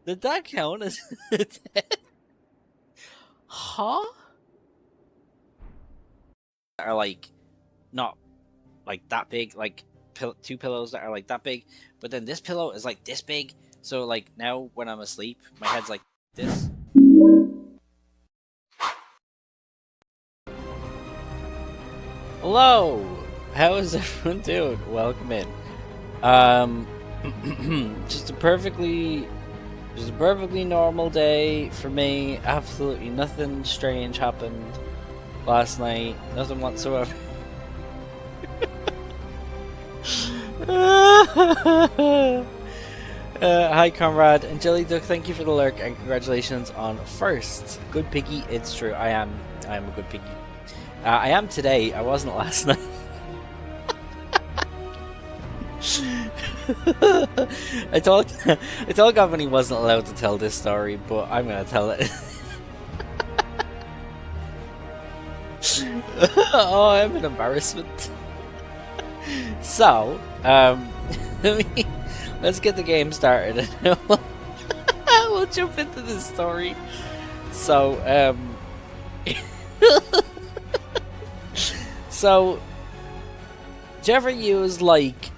Did that count as dead? Huh? Are like not like that big, like two pillows that are like that big, but then this pillow is like this big. So like now when I'm asleep, my head's like this. Hello, how is everyone doing? Welcome in. Just a perfectly normal day for me. Absolutely nothing strange happened last night. Nothing whatsoever. Hi, comrade and Jelly Duck. Thank you for the lurk and congratulations on first. Good piggy. It's true. I am a good piggy. I am today. I wasn't last night. I told Gavin he wasn't allowed to tell this story, but I'm gonna tell it. Oh, I'm an embarrassment. So, let's get the game started. We'll jump into this story. So, so, do you ever use, like,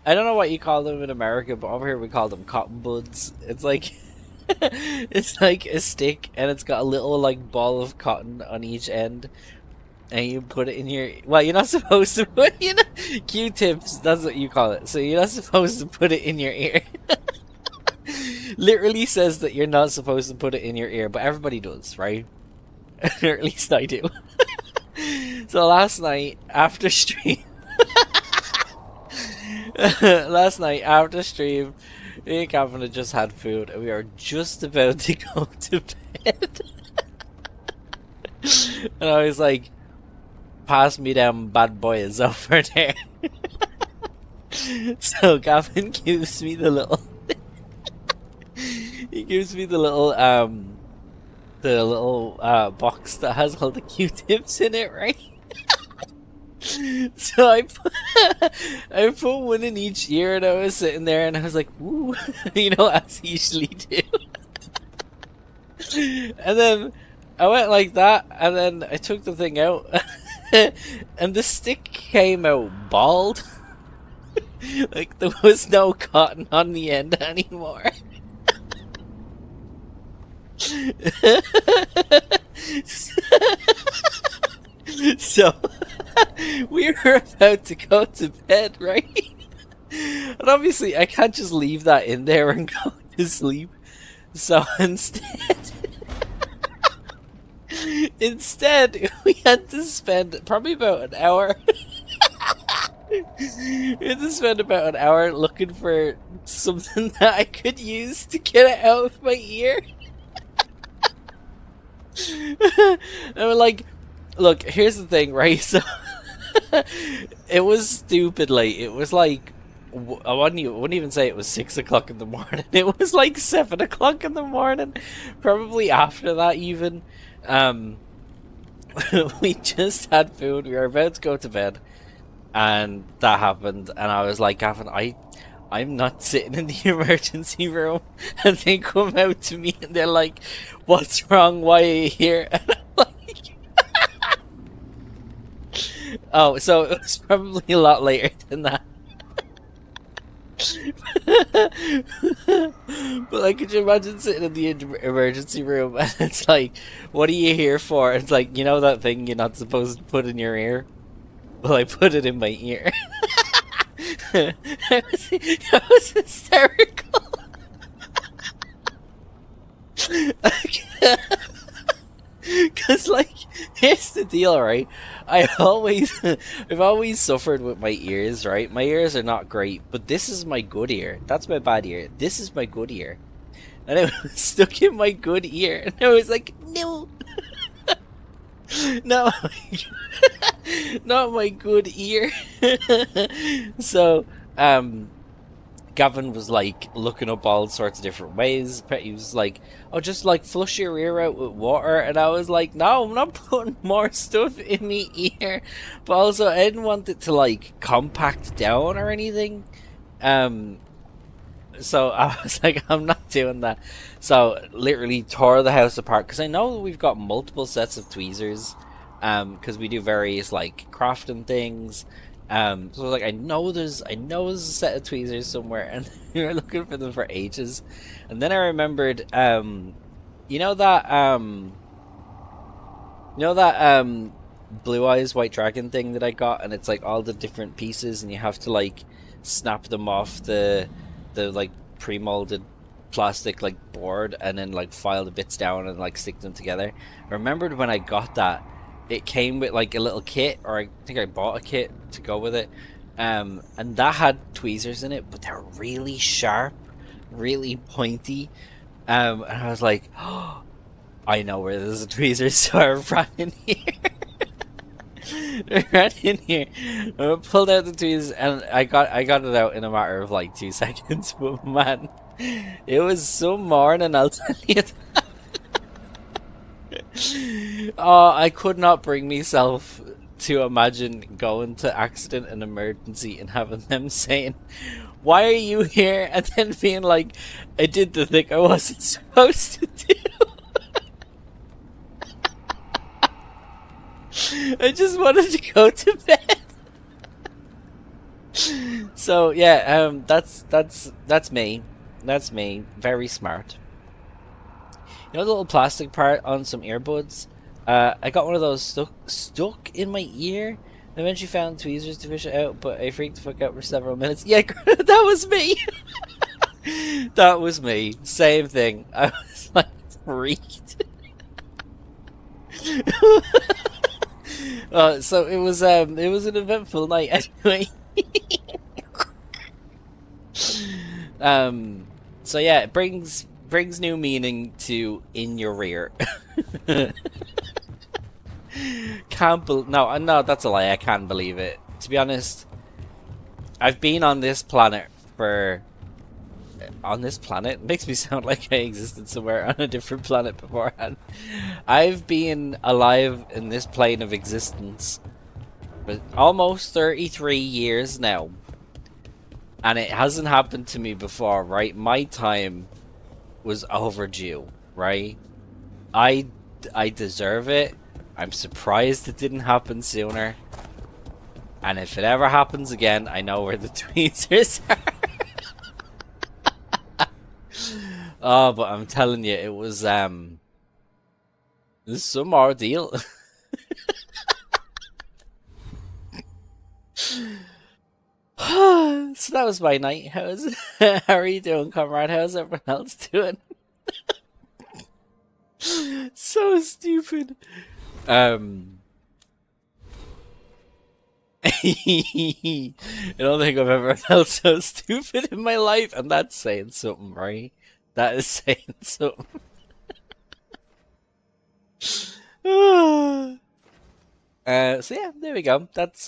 I don't know what you call them in America, but over here we call them cotton buds. It's like, it's like a stick, and it's got a little, like, ball of cotton on each end, and you put it in your, well, you're not supposed to put, you know, Q-tips, that's what you call it, so you're not supposed to put it in your ear. Literally says that you're not supposed to put it in your ear, but everybody does, right? Or at least I do. So last night after stream, me and Gavin had just had food, and we are just about to go to bed. And I was like, "Pass me them bad boys over there." So Gavin gives me the little, he gives me the little box that has all the Q-tips in it, right? So I put one in each ear, and I was sitting there and I was like, "Ooh," you know, as I usually do. And then I went like that, and then I took the thing out, and the stick came out bald. Like there was no cotton on the end anymore. So we were about to go to bed, right? And obviously I can't just leave that in there and go to sleep. So instead we had to spend probably about an hour. We had to spend about an hour looking for something that I could use to get it out of my ear. And we're like, look, here's the thing, right? So it was stupid late. It was like, I wouldn't even say it was 6 o'clock in the morning. It was like 7 o'clock in the morning. Probably after that even. We just had food. We were about to go to bed, and that happened. And I was like, Gavin, I'm not sitting in the emergency room. And they come out to me and they're like, "What's wrong? Why are you here?" And I'm like, oh, so it was probably a lot later than that. But like, could you imagine sitting in the emergency room and it's like, "What are you here for?" It's like, you know that thing you're not supposed to put in your ear? Well, I put it in my ear. That was hysterical. Cause like, here's the deal, right? I've always suffered with my ears, right? My ears are not great, but this is my good ear. That's my bad ear. This is my good ear. And it was stuck in my good ear, and I was like, no. No, not my good ear. So, Gavin was like looking up all sorts of different ways. He was like, "Oh, just like flush your ear out with water," and I was like, "No, I'm not putting more stuff in my ear." But also, I didn't want it to like compact down or anything. So I was like, I'm not doing that. So literally tore the house apart because I know we've got multiple sets of tweezers, because we do various like crafting things. So like I know there's a set of tweezers somewhere, and we were looking for them for ages, and then I remembered, you know that you know that Blue Eyes White Dragon thing that I got, and it's like all the different pieces, and you have to like snap them off the like pre-molded plastic like board, and then like file the bits down and like stick them together. I remembered when I got that, it came with like a little kit, or I think I bought a kit to go with it, and that had tweezers in it, but they're really sharp, really pointy, and I was like, oh, I know where there's a tweezer, so I ran in here. I ran in here, I pulled out the tweezers, and I got it out in a matter of like 2 seconds. But man, it was some morning, I'll tell you that. Oh, I could not bring myself to imagine going to accident and emergency and having them saying, "Why are you here?" and then being like, "I did the thing I wasn't supposed to do." I just wanted to go to bed. So yeah, that's me. That's me. Very smart. You know the little plastic part on some earbuds? I got one of those stuck in my ear. I eventually found tweezers to fish it out, but I freaked the fuck out for several minutes. Yeah, that was me. That was me. Same thing. I was like freaked. So it was an eventful night anyway. So yeah, it brings new meaning to in your rear. No, that's a lie. I can't believe it. To be honest, I've been on this planet it makes me sound like I existed somewhere on a different planet beforehand. I've been alive in this plane of existence for almost 33 years now, and it hasn't happened to me before, right? My time was overdue, right? I deserve it. I'm surprised it didn't happen sooner, and if it ever happens again, I know where the tweezers are. Oh, but I'm telling you, it was some ordeal. So that was my night. How are you doing, comrade? How's everyone else doing? So stupid. I don't think I've ever felt so stupid in my life, and that's saying something, right? That is saying something. So yeah, there we go. That's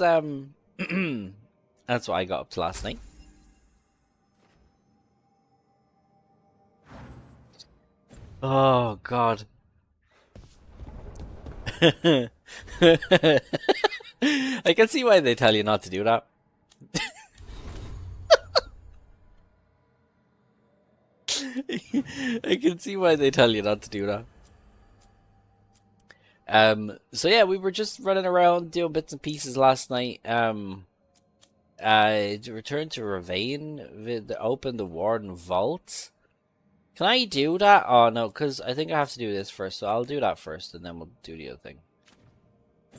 that's what I got up to last night. Oh God. I can see why they tell you not to do that. I can see why they tell you not to do that. So yeah, we were just running around doing bits and pieces last night. I returned to Ravine, open the Warden Vault. Can I do that? Oh no, because I think I have to do this first, so I'll do that first, and then we'll do the other thing.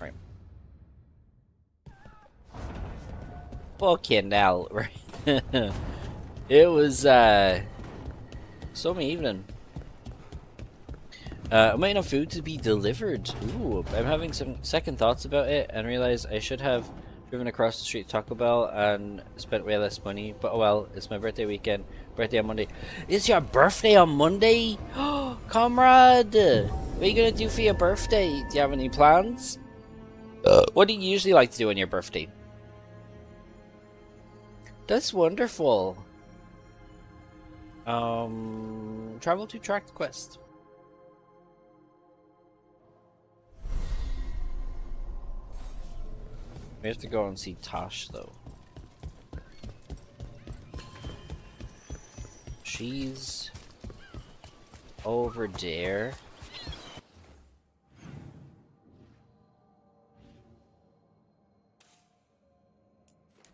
Right. Fucking hell, right? It was some evening. I'm waiting on food to be delivered. Ooh, I'm having some second thoughts about it and realize I should have driven across the street to Taco Bell and spent way less money. But oh well, it's my birthday weekend. Birthday on Monday. It's your birthday on Monday? Comrade! What are you gonna do for your birthday? Do you have any plans? What do you usually like to do on your birthday? That's wonderful. Travel to Tract Quest. We have to go and see Tosh, though. She's over there.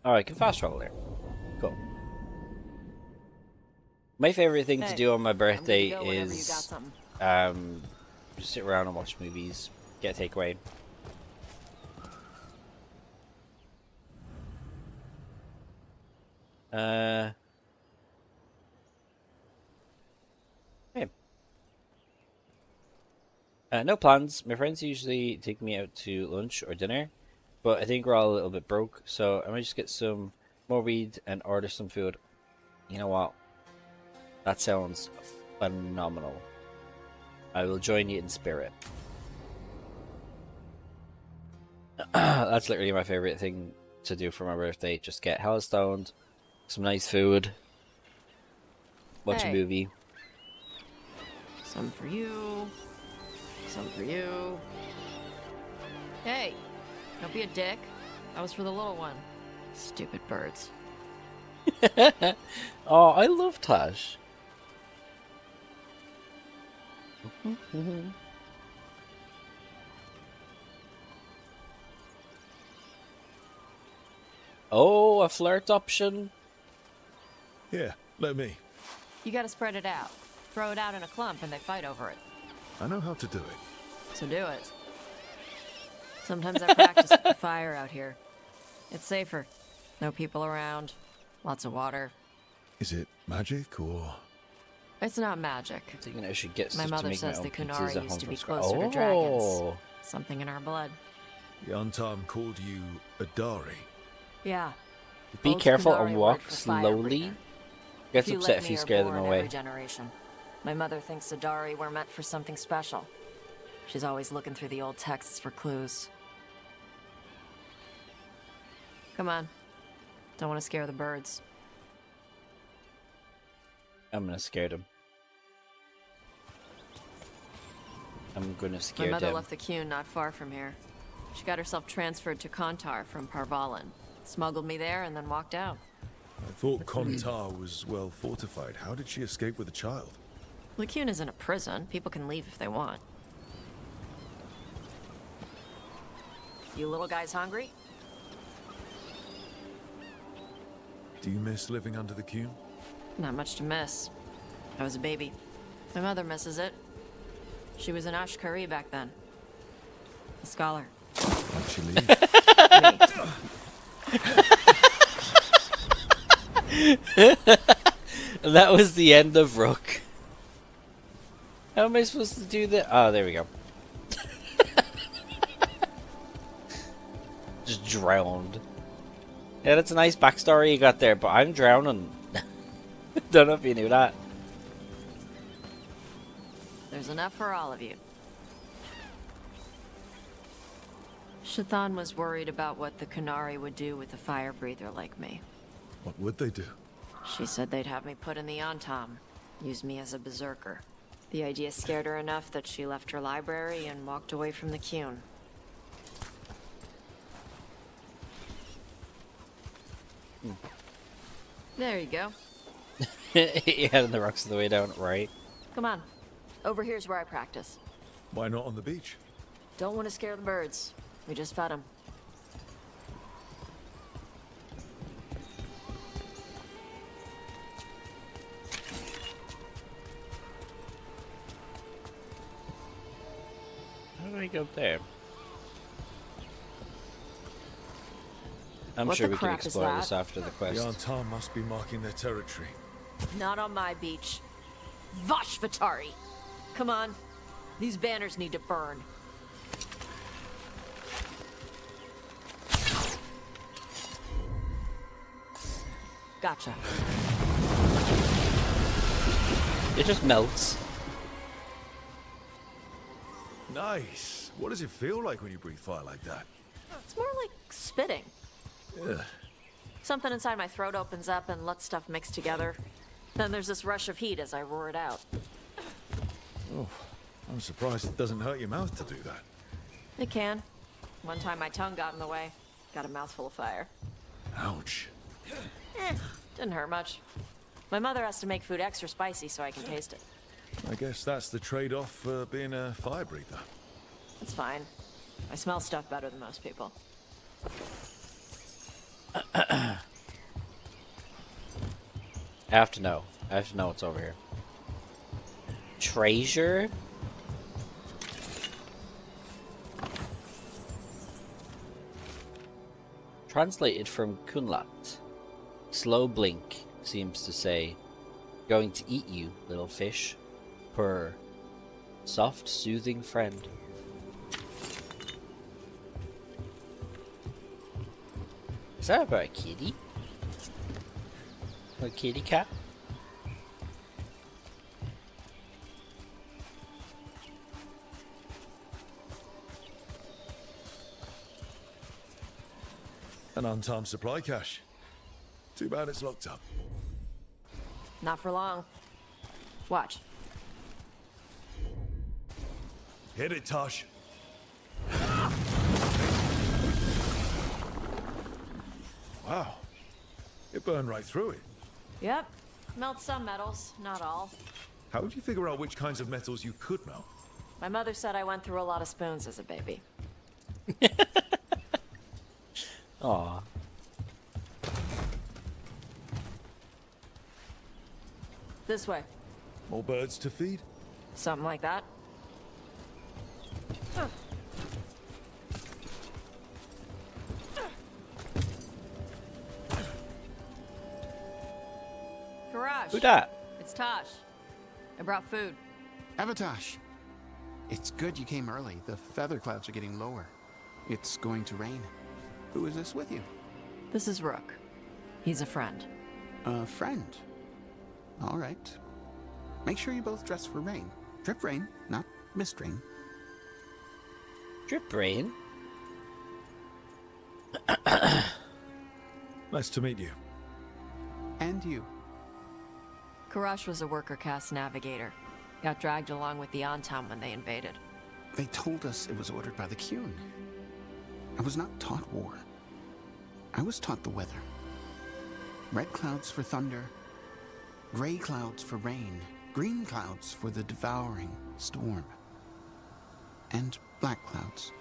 Oh, I can fast travel there. Cool. My favorite thing to do on my birthday is just sit around and watch movies, get a takeaway. Hey. No plans. My friends usually take me out to lunch or dinner, but I think we're all a little bit broke, so I might just get some more weed and order some food. You know what? That sounds phenomenal. I will join you in spirit. That's literally my favorite thing to do for my birthday. Just get hella stoned, some nice food, watch a movie. Some for you. Some for you. Hey, don't be a dick. That was for the little one. Stupid birds. Oh, I love Tash. Oh, a flirt option. Here, let me. You gotta spread it out. Throw it out in a clump and they fight over it. I know how to do it. So do it. Sometimes I practice with the fire out here. It's safer. No people around. Lots of water. Is it magic or? It's not magic. I'm thinking I should get My stuff to mother make my says own the pizzas Kunari at used home to from be scratch. closer to dragons. Something in our blood. The Untarm called you Adari. Yeah. Be Old careful Kunari and word walk for fire slowly. bringer. Gets Few upset like if me you are scare them born away. every generation. My mother thinks Adari were meant for something special. She's always looking through the old texts for clues. Come on. Don't want to scare the birds. I'm gonna scare them. I'm gonna scare My mother them. left the Qun not far from here. She got herself transferred to Kontar from Parvalan. Smuggled me there and then walked out. I thought Kontar was well fortified. How did she escape with a child? The Qun isn't a prison. People can leave if they want. You little guys hungry? Do you miss living under the Qun? Not much to miss. I was a baby. My mother misses it. She was an Ashkari back then. A scholar. Why'd she leave? And that was the end of Rook. How am I supposed to do that? Oh, there we go. Just drowned. Yeah, that's a nice backstory you got there, but I'm drowning. Don't know if you knew that. There's enough for all of you. Shathan was worried about what the Kunari would do with a fire breather like me. What would they do? She said they'd have me put in the Antam, use me as a berserker. The idea scared her enough that she left her library and walked away from the Qun. There you go. You had the rocks on the way down, right? Come on. Over here's where I practice. Why not on the beach? Don't want to scare the birds. We just fed them. How do I go up there? I'm What sure the we can crap is explore that? this after the The quest. Antar must be marking their territory. Not on my beach. Vashvatari! Come on. These banners need to burn. Gotcha. It just melts. Nice. What does it feel like when you breathe fire like that? It's more like spitting. Ugh. Something inside my throat opens up and lets stuff mix together. Then there's this rush of heat as I roar it out. Oh, I'm surprised it doesn't hurt your mouth to do that. It can. One time my tongue got in the way. Got a mouthful of fire. Ouch. Didn't hurt much. My mother has to make food extra spicy so I can taste it. I guess that's the trade-off for being a fire breather. It's fine. I smell stuff better than most people. I have to know. I have to know what's over here. Treasure? Translated from Kunlat. Slow blink seems to say, going to eat you, little fish. Purr. Soft, soothing friend. Is that about a kitty? A kitty cat? An untimed supply cache. Too bad it's locked up. Not for long. Watch. Hit it, Tosh. Wow. It burned right through it. Yep. Melt some metals, not all. How would you figure out which kinds of metals you could melt? My mother said I went through a lot of spoons as a baby. Aw. This way. More birds to feed? Something like that. Garage. Who dat? It's Tosh. I brought food. Avatosh, it's good you came early. The feather clouds are getting lower. It's going to rain. Who is this with you? This is Rook. He's a friend. A friend. All right. Make sure you both dress for rain. Drip rain, not mist rain. Drip brain? Nice to meet you. And you. Karash was a worker caste navigator. Got dragged along with the Antam when they invaded. They told us it was ordered by the Qun. I was not taught war. I was taught the weather. Red clouds for thunder, gray clouds for rain, green clouds for the devouring storm, and black clouds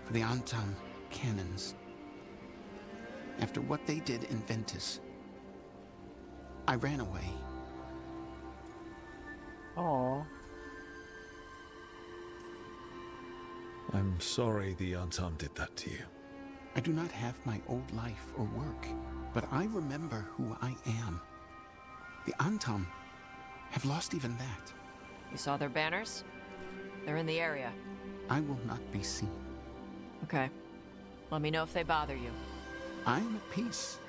for the Antam cannons. After what they did in Ventus, I ran away. Aww. I'm sorry the Untum did that to you. I do not have my old life or work, but I remember who I am. The Antam have lost even that. You saw their banners? They're in the area. I will not be seen. Okay. Let me know if they bother you. I am at peace,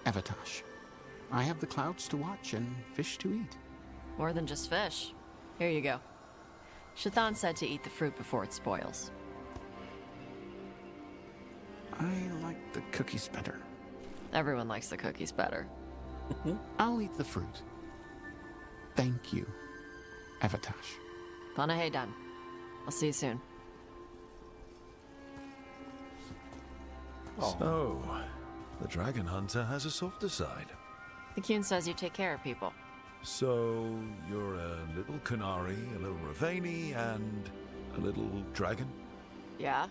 Avatosh. I have the clouds to watch and fish to eat. More than just fish. Here you go. Shathan said to eat the fruit before it spoils. I like the cookies better. Everyone likes the cookies better. I'll eat the fruit. Thank you, Avatosh. Panaheydan. I'll see you soon. So, the dragon hunter has a softer side. The Qun says you take care of people. So, you're a little Canary, a little Ravani, and a little dragon? Yeah?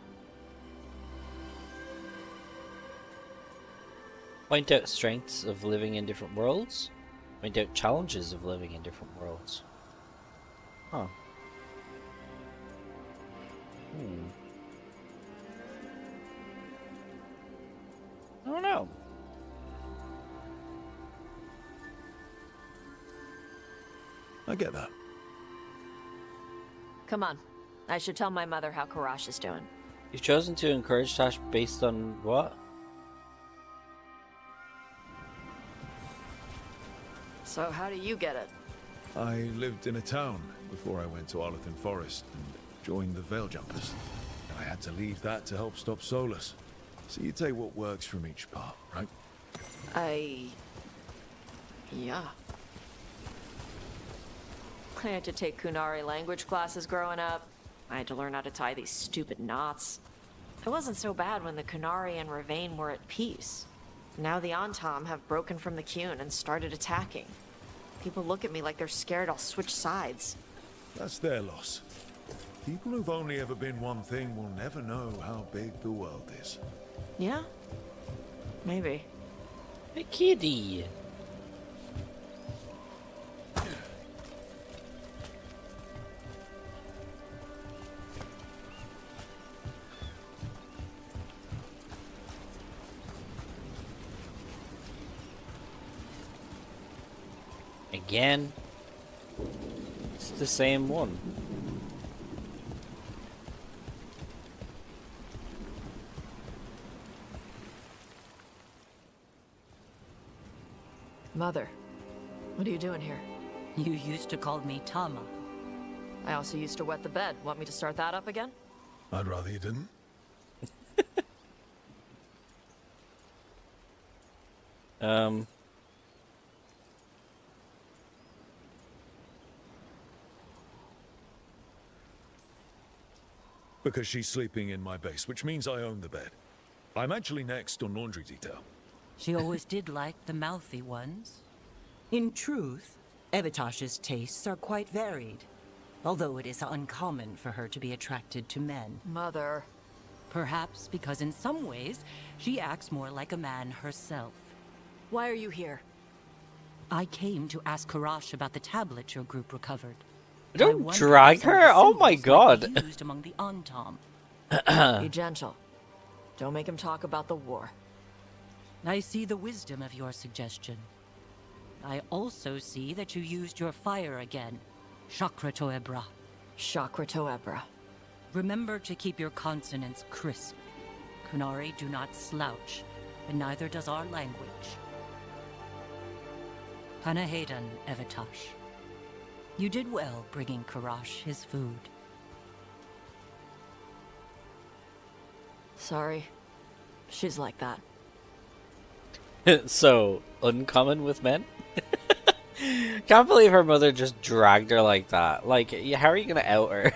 Point out strengths of living in different worlds. Point out challenges of living in different worlds. Huh. I don't know. I get that. Come on. I should tell my mother how Karash is doing. You've chosen to encourage Tash based on what? So how do you get it? I lived in a town before I went to Arlethan Forest and joined the Veil Jumpers. I had to leave that to help stop Solus. So you take what works from each part, right? Yeah. I had to take Kunari language classes growing up. I had to learn how to tie these stupid knots. It wasn't so bad when the Kunari and Ravane were at peace. Now the Antom have broken from the Qun and started attacking. People look at me like they're scared I'll switch sides. That's their loss. People who've only ever been one thing will never know how big the world is. Yeah? Maybe. A kitty. Again, it's the same one. Mother, what are you doing here? You used to call me Tama. I also used to wet the bed. Want me to start that up again? I'd rather you didn't. Because she's sleeping in my base, which means I own the bed. I'm actually next on laundry detail. She always did like the mouthy ones. In truth, Evitash's tastes are quite varied, although it is uncommon for her to be attracted to men. Mother. Perhaps because in some ways, she acts more like a man herself. Why are you here? I came to ask Karash about the tablet your group recovered. Don't I wondered drag if some of her? the Oh my symbols might be god. used among the Antom. Be gentle. Don't make him talk about the war. I see the wisdom of your suggestion. I also see that you used your fire again. Chakra Toebra. Chakra Toebra. Remember to keep your consonants crisp. Kunari do not slouch, and neither does our language. Panahadan, Evitash. You did well bringing Karash his food. Sorry. She's like that. So, uncommon with men? Can't believe her mother just dragged her like that. Like, how are you gonna out her?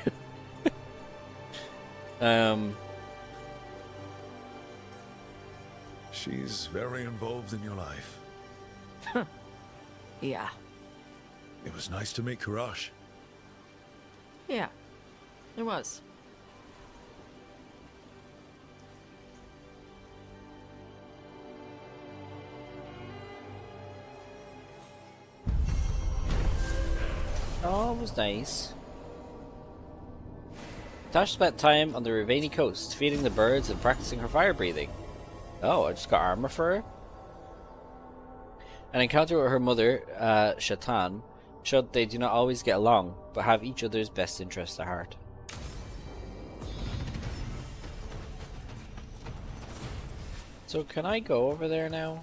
She's very involved in your life. Yeah. It was nice to meet Karash. Yeah. It was. Oh, it was nice. Tash spent time on the Ravani coast, feeding the birds and practicing her fire breathing. Oh, I just got armor for her? An encounter with her mother, Shatan, showed they do not always get along, but have each other's best interests at heart. So can I go over there now?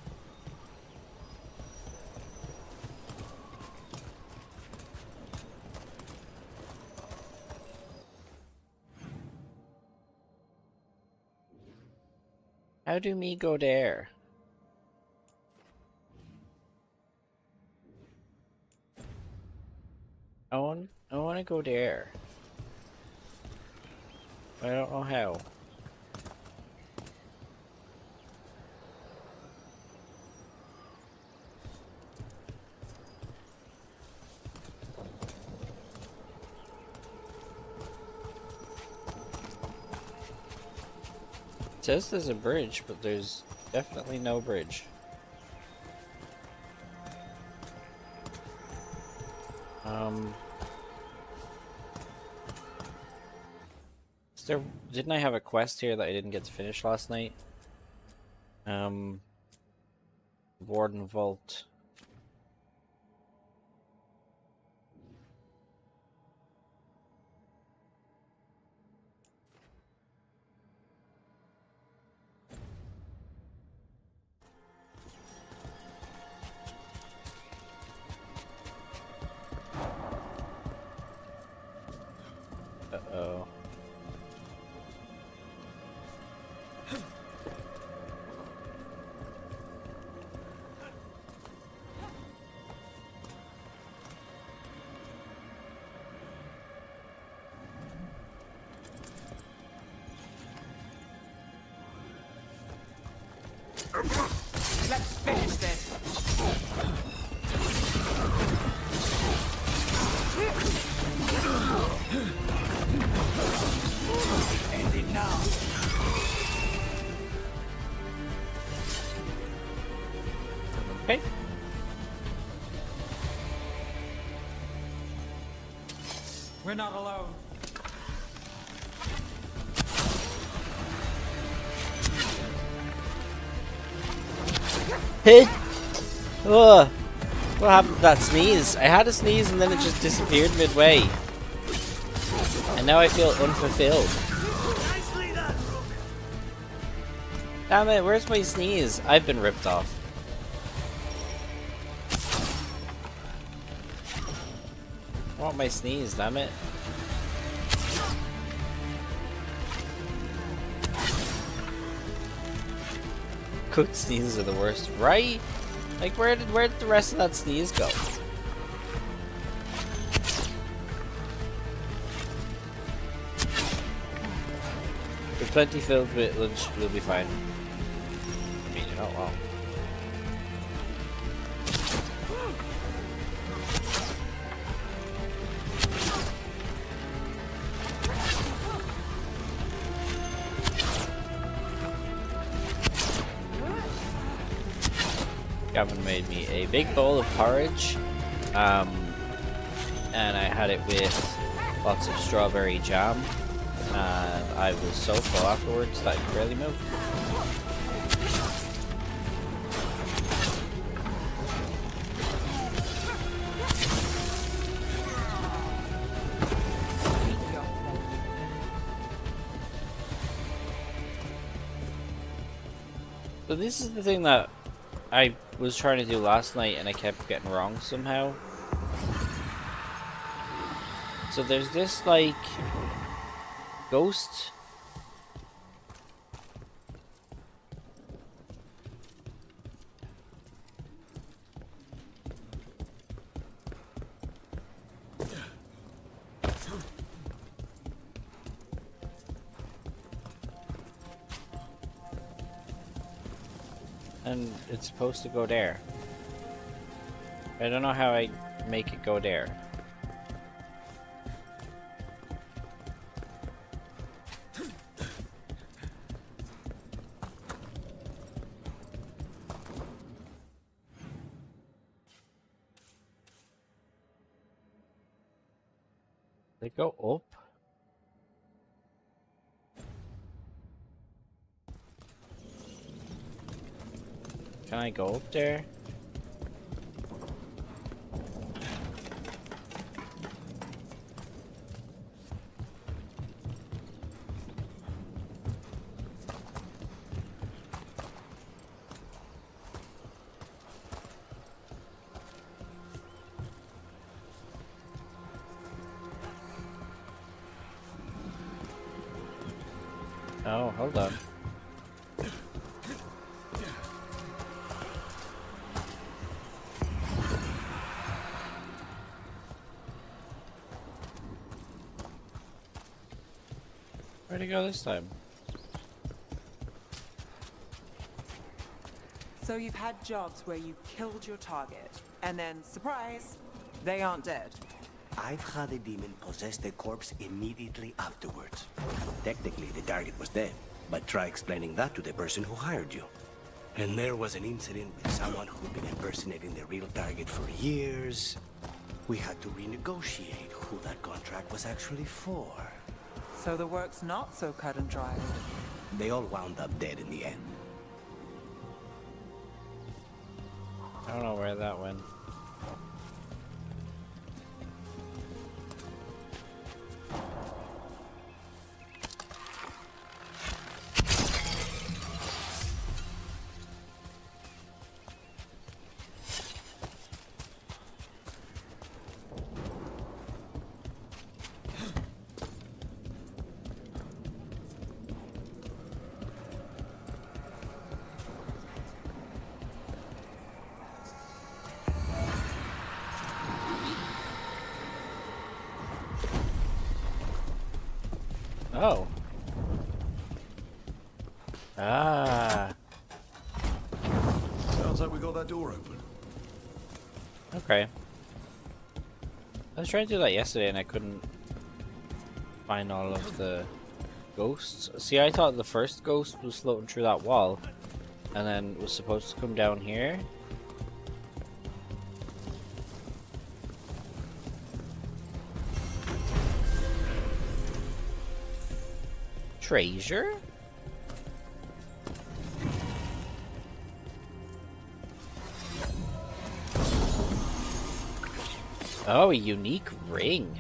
How do me go there? I want to go there. I don't know how. It says there's a bridge, but there's definitely no bridge. Didn't I have a quest here that I didn't get to finish last night? Warden Vault. Uh-oh. Let's finish this. End it now. Okay. We're not alone. Hey! Ugh. What happened to that sneeze? I had a sneeze and then it just disappeared midway. And now I feel unfulfilled. Damn it, where's my sneeze? I've been ripped off. I want my sneeze, damn it. Cooked sneezes are the worst, right? Like, where did the rest of that sneeze go? We're plenty filled with lunch, we'll be fine. I mean, you're not wrong. Gavin made me a big bowl of porridge, and I had it with lots of strawberry jam, and I was so full afterwards that I could barely move. So this is the thing that I was trying to do last night and I kept getting wrong somehow. So there's this like ghost. And it's supposed to go there. I don't know how I make it go there. They go up? Can I go up there? Oh, hold on. Where'd he go this time? So you've had jobs where you killed your target, and then, surprise, they aren't dead. I've had a demon possess the corpse immediately afterwards. Technically, the target was dead, but try explaining that to the person who hired you. And there was an incident with someone who'd been impersonating the real target for years. We had to renegotiate who that contract was actually for. So the work's not so cut and dried. They all wound up dead in the end. I don't know where that went. Oh. Sounds like we got that door open. Okay. I was trying to do that yesterday and I couldn't find all of the ghosts. See, I thought the first ghost was floating through that wall and then was supposed to come down here. Treasure? Oh, a unique ring.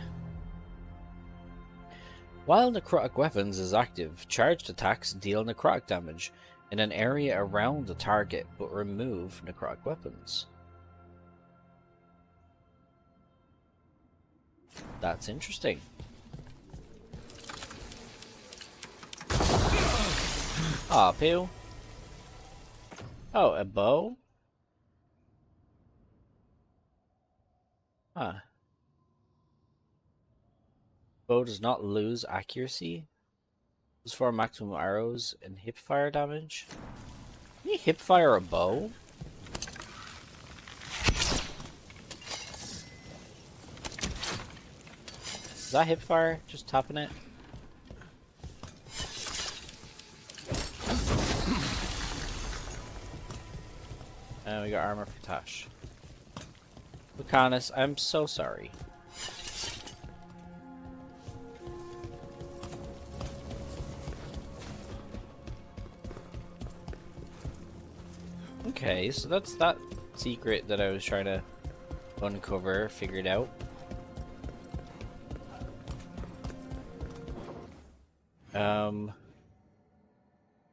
While necrotic weapons is active, charged attacks deal necrotic damage in an area around the target, but remove necrotic weapons. That's interesting. Aw, Pew. Oh, a bow? Huh. Bow does not lose accuracy. Plus 4 maximum arrows and hip fire damage. Can you hip fire a bow? Is that hip fire? Just tapping it? And we got armor for Tash. Lucanus, I'm so sorry. Okay, so that's that secret that I was trying to uncover, figured out.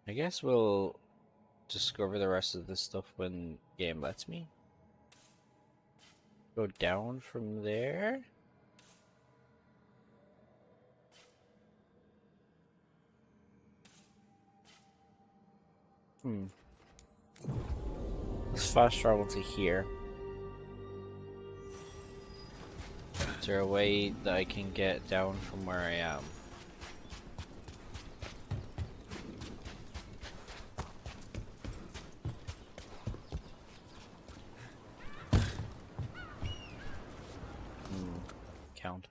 I guess we'll discover the rest of this stuff when game lets me. Go down from there. Let's fast travel to here. Is there a way that I can get down from where I am? Count.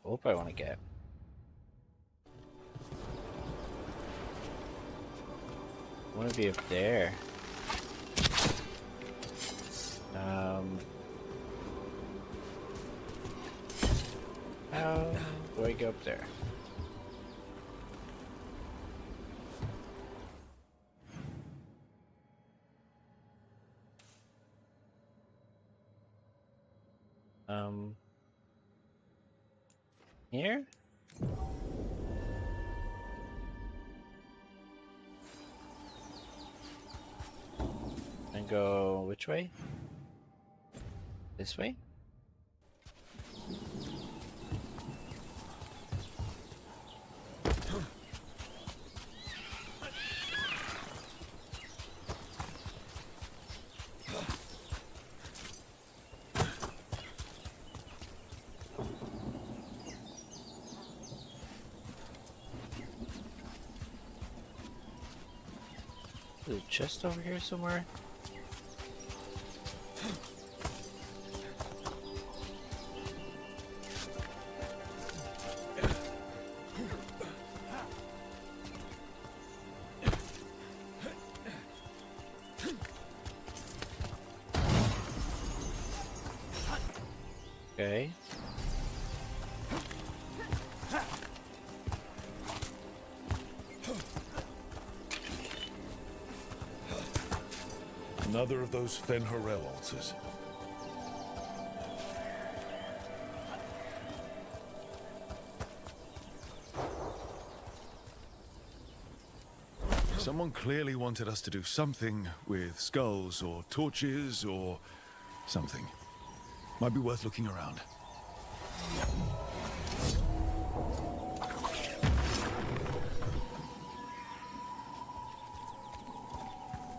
Hope I want to get. I want to be up there. How do I go up there? Here? And go which way? This way? Is a chest over here somewhere? Okay. Another of those Fen'Harel altars. Someone clearly wanted us to do something with skulls or torches or something. Might be worth looking around.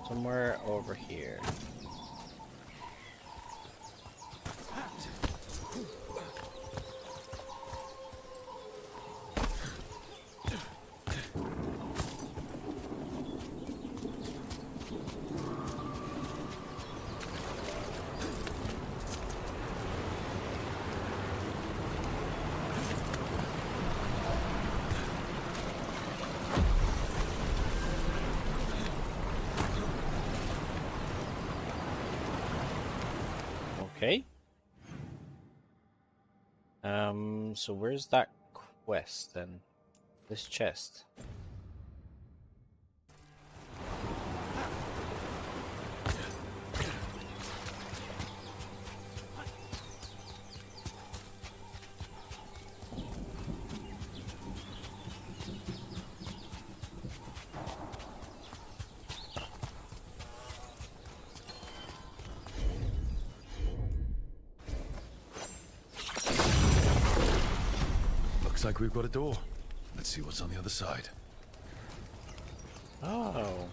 Somewhere over here. Okay. So where's that quest then? This chest. Looks like we've got a door. Let's see what's on the other side. Oh.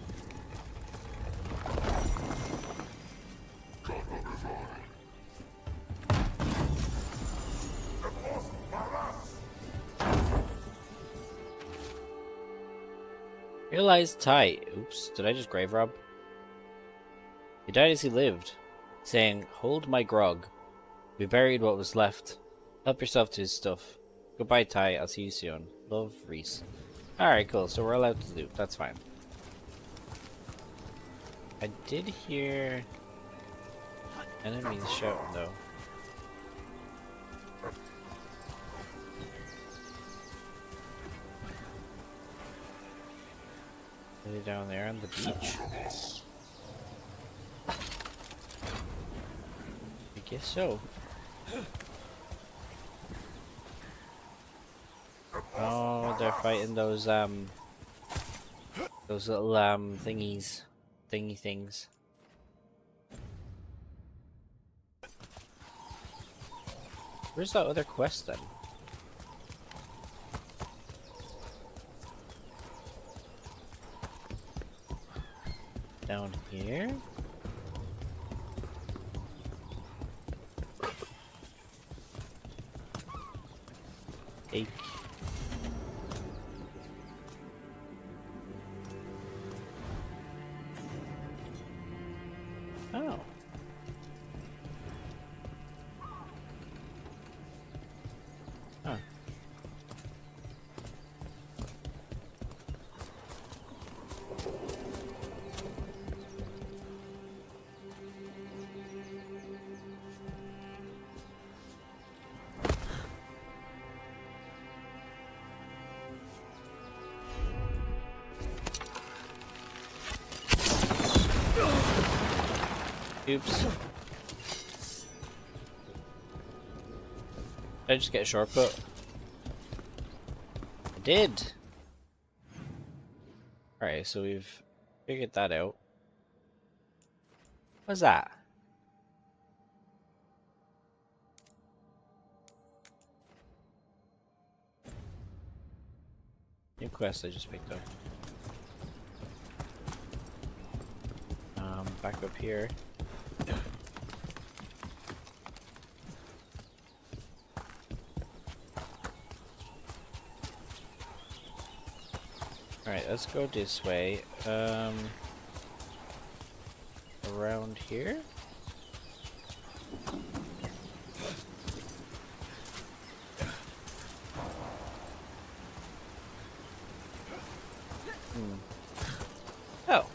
Realize Ty. Oops, did I just grave rob? He died as he lived, saying, "Hold my grog. We buried what was left. Help yourself to his stuff. Goodbye, Ty. I'll see you soon. Love, Reese." Alright, cool. So we're allowed to loot. That's fine. I did hear enemies shouting, though. Are they down there on the beach? I guess so. Oh, they're fighting those little thingies, thingy things. Where's that other quest then? Down here? Take. Oh. Huh. Oops. Did I just get a shortcut? I did! Alright, so we've figured that out. What's that? New quest I just picked up. Back up here. Alright, let's go this way. Around here? Oh.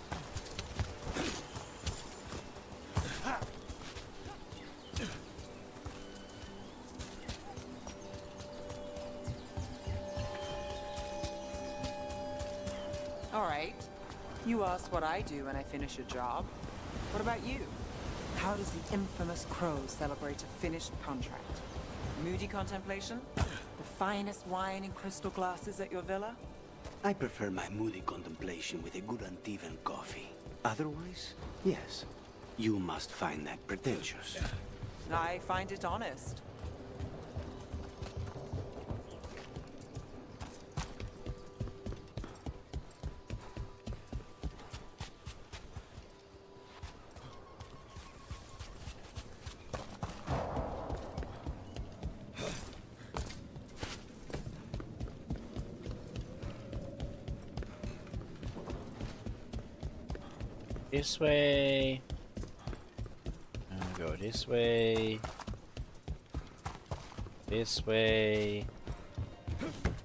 Alright. You asked what I do when I finish a job. What about you? How does the infamous Crow celebrate a finished contract? Moody contemplation? The finest wine in crystal glasses at your villa? I prefer my moody contemplation with a good Antivan coffee. Otherwise, yes, you must find that pretentious. I find it honest. This way. Go this way. This way.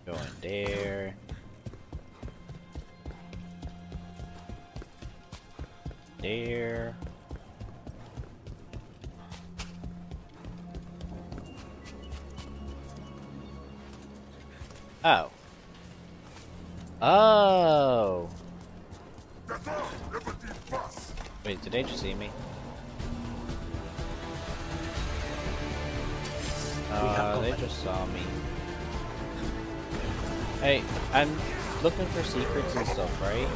Going there. There. Oh. Oh. Wait, did they just see me? They just saw me. Hey, I'm looking for secrets and stuff, right?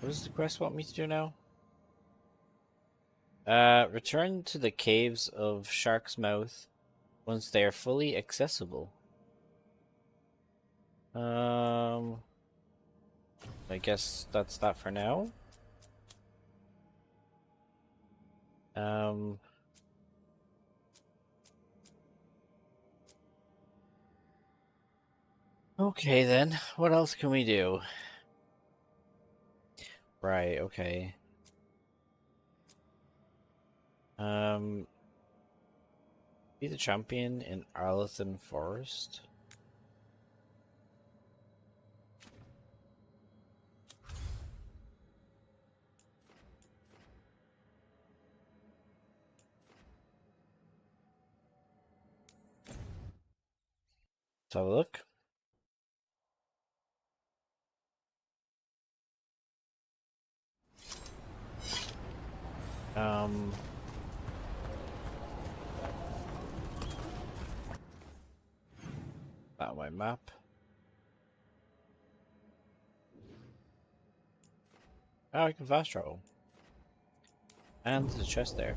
What does the quest want me to do now? Return to the caves of Shark's Mouth once they are fully accessible. I guess that's that for now. Okay then, what else can we do? Right, okay. Be the champion in Arlethan Forest. Let's have a look. That my map. Oh, I can fast travel. And there's a chest there.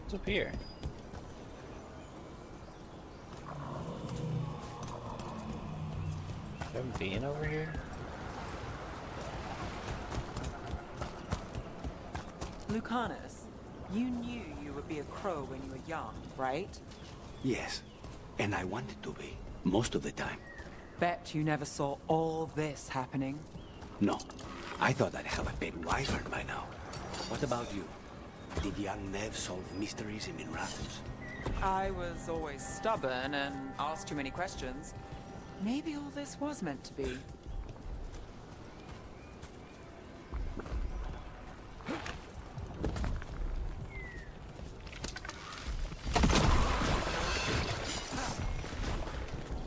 What's up here? I haven't been over here. Lucanus, you knew you would be a crow when you were young, right? Yes, and I wanted to be, most of the time. Bet you never saw all this happening. No, I thought I'd have a pet wyvern by now. What about you? Did young Nev solve mysteries in Minrathous? I was always stubborn and asked too many questions. Maybe all this was meant to be.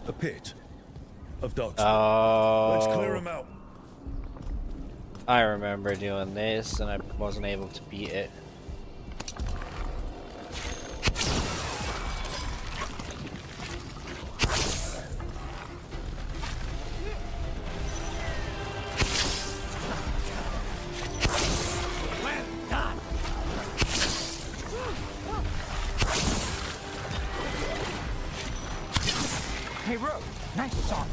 A pit of dogs. Oh. Let's clear them out. I remember doing this and I wasn't able to beat it. Hey, Rogue, nice shot.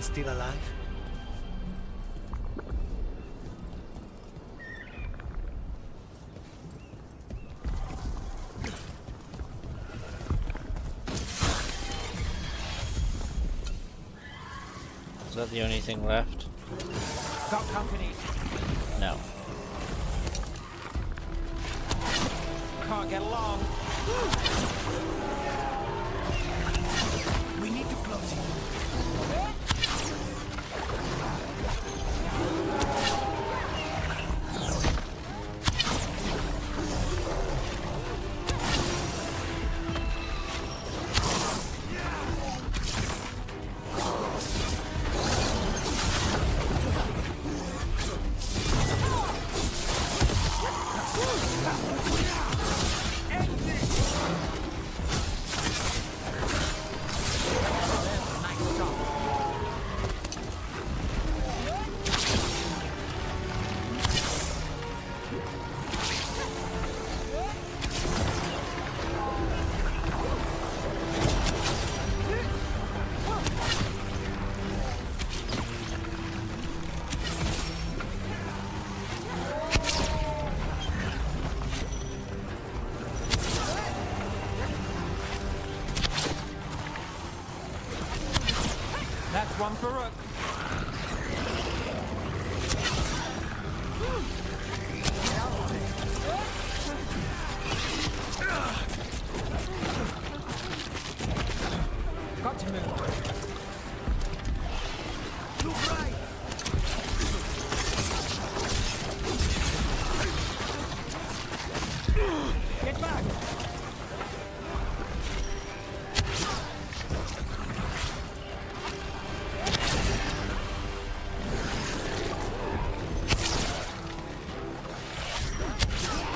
anyone still alive? Is that the only thing left? Got company. No. Can't get along. We need to close it. That's one for Rook. Got to move. Look right! Get back.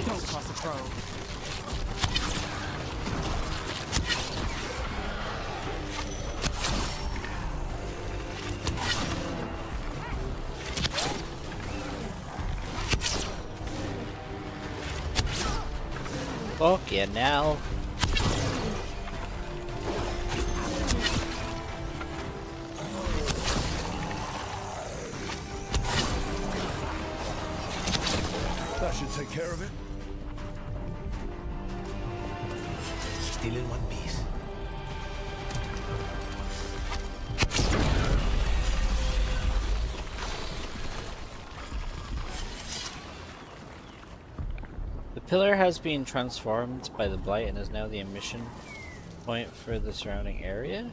Don't cross the probe. Fuck yeah, now. That should take care of it. Still in one piece. The pillar has been transformed by the blight and is now the emission point for the surrounding area.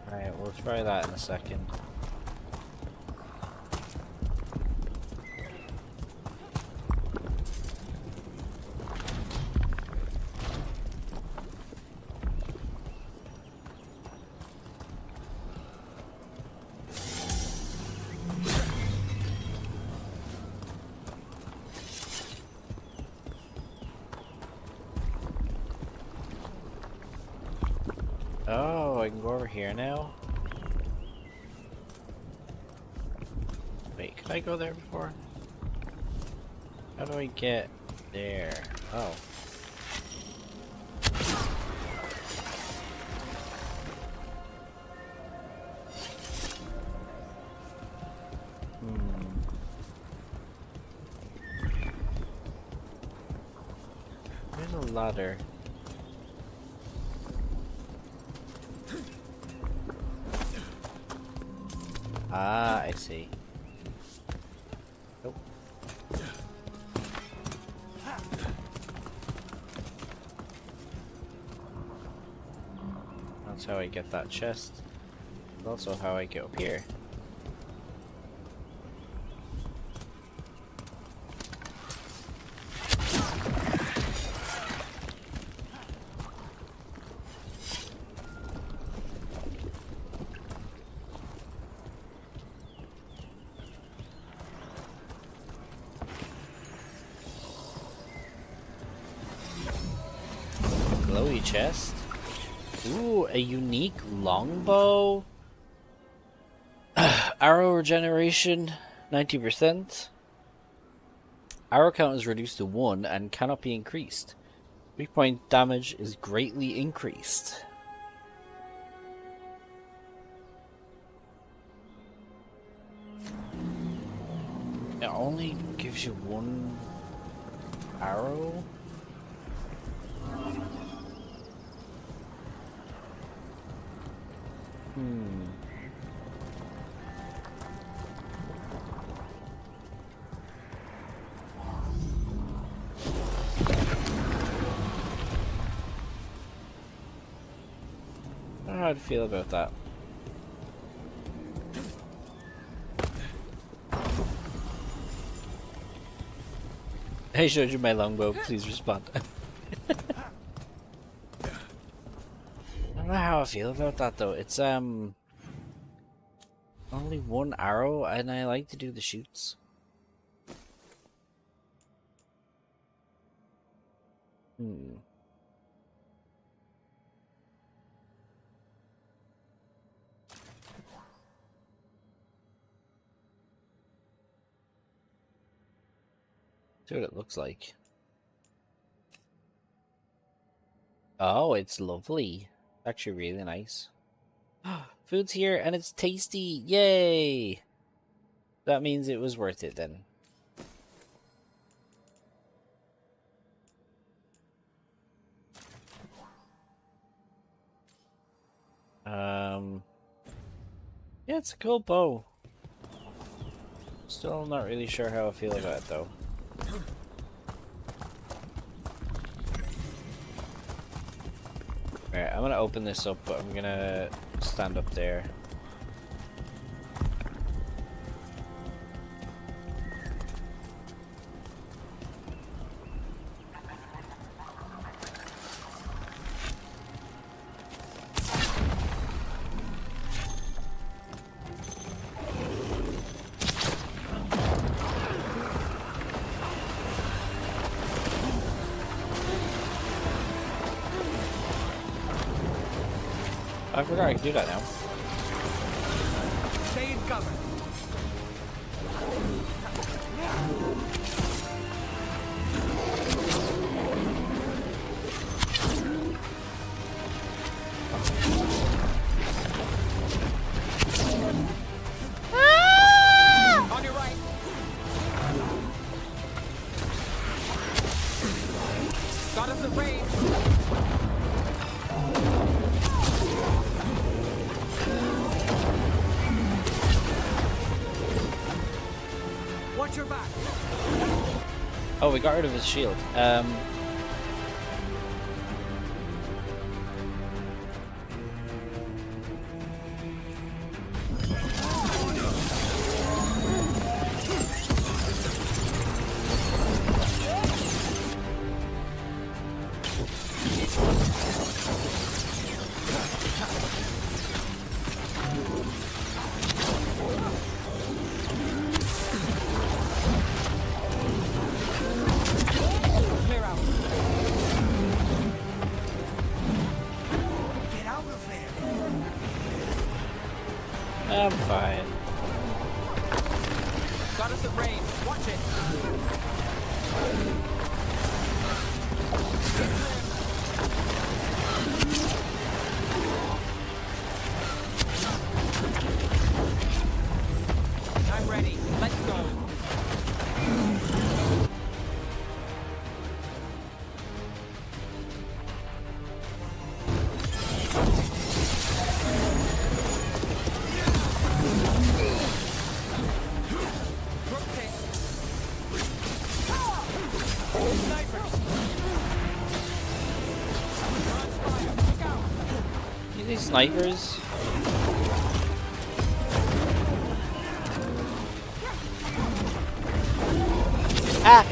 Alright, we'll try that in a second. Oh, I can go over here now. Wait, could I go there before? How do I get there? Oh. ladder? Ah, I see. Nope. That's how I get that chest. It's also how I get up here. Glowy chest. Ooh, a unique longbow. Arrow regeneration, 90%. Arrow count is reduced to 1 and cannot be increased. Weak point damage is greatly increased. It only gives you 1 arrow? I don't know how to feel about that. I showed you my longbow, please respond. I don't know how I feel about that though. It's only 1 arrow and I like to do the shoots. See what it looks like. Oh, it's lovely. Actually really nice. Food's here and it's tasty. Yay! That means it was worth it then. Yeah, it's a cool bow. Still not really sure how I feel about it though. Alright, I'm gonna open this up, but I'm gonna stand up there. I forgot I can do that now. Stay in cover. On your right. Got us at range. Watch your back. Oh, we got rid of his shield. Clear out. I'm fine. Got us at range. Watch it. I'm ready. Let's go. these snipers? Ah!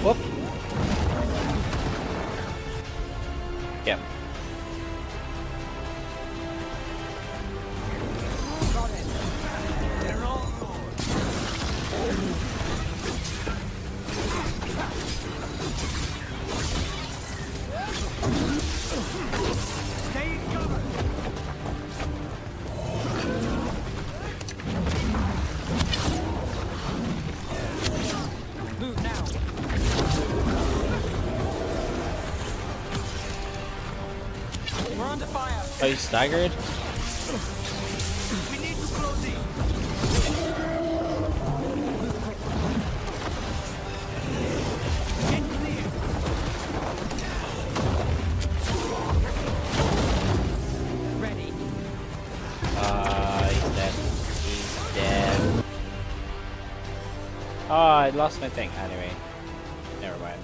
Whoop. Yep. Move now. We're under fire. Oh, you staggered? We need to close in. Ready. He's dead. He's dead. Oh, I lost my thing. Anyway, never mind.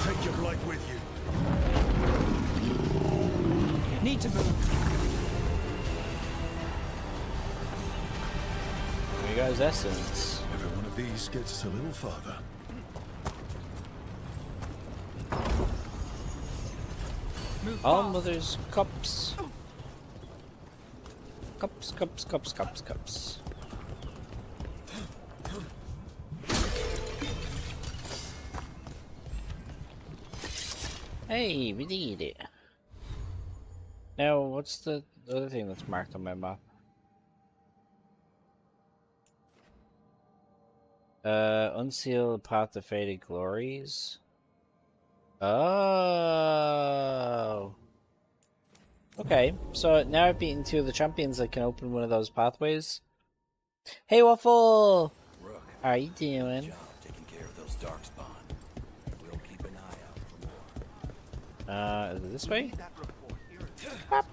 Take your blight with you. Need to move. Here goes essence. Every one of these gets us a little farther. Move All fast. mother's cups. Cups, cups, cups, cups, cups. Hey, we did it. Now, what's the other thing that's marked on my map? Unseal the path to faded glories. Oh. Okay, so now I've beaten 2 of the champions, I can open one of those pathways. Hey, Waffle! Rook, How are you doing? job taking care of those darkspawn. We'll keep an eye out for more. Is it this way? Pop.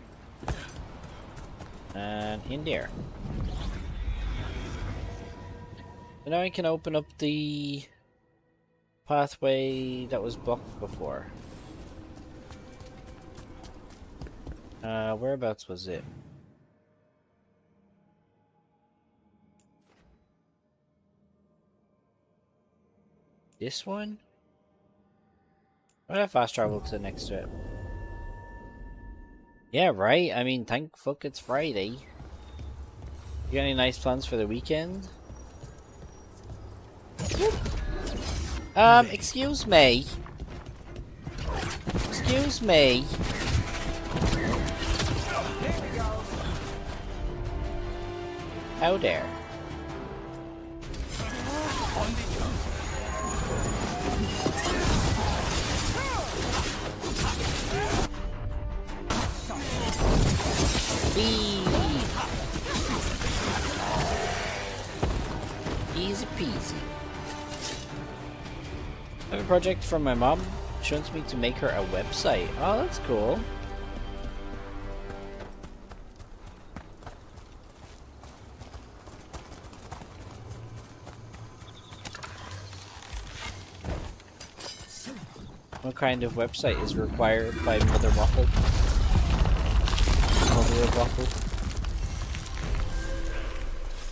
And in there. So now I can open up the pathway that was blocked before. Whereabouts was it? This one? Why did I fast travel to next to it? Yeah, right. I mean, thank fuck it's Friday. You got any nice plans for the weekend? Excuse me. Excuse me. How dare. Easy peasy. I have a project from my mom. She wants me to make her a website. Oh, that's cool. What kind of website is required by Mother Waffle? Mother of Waffle.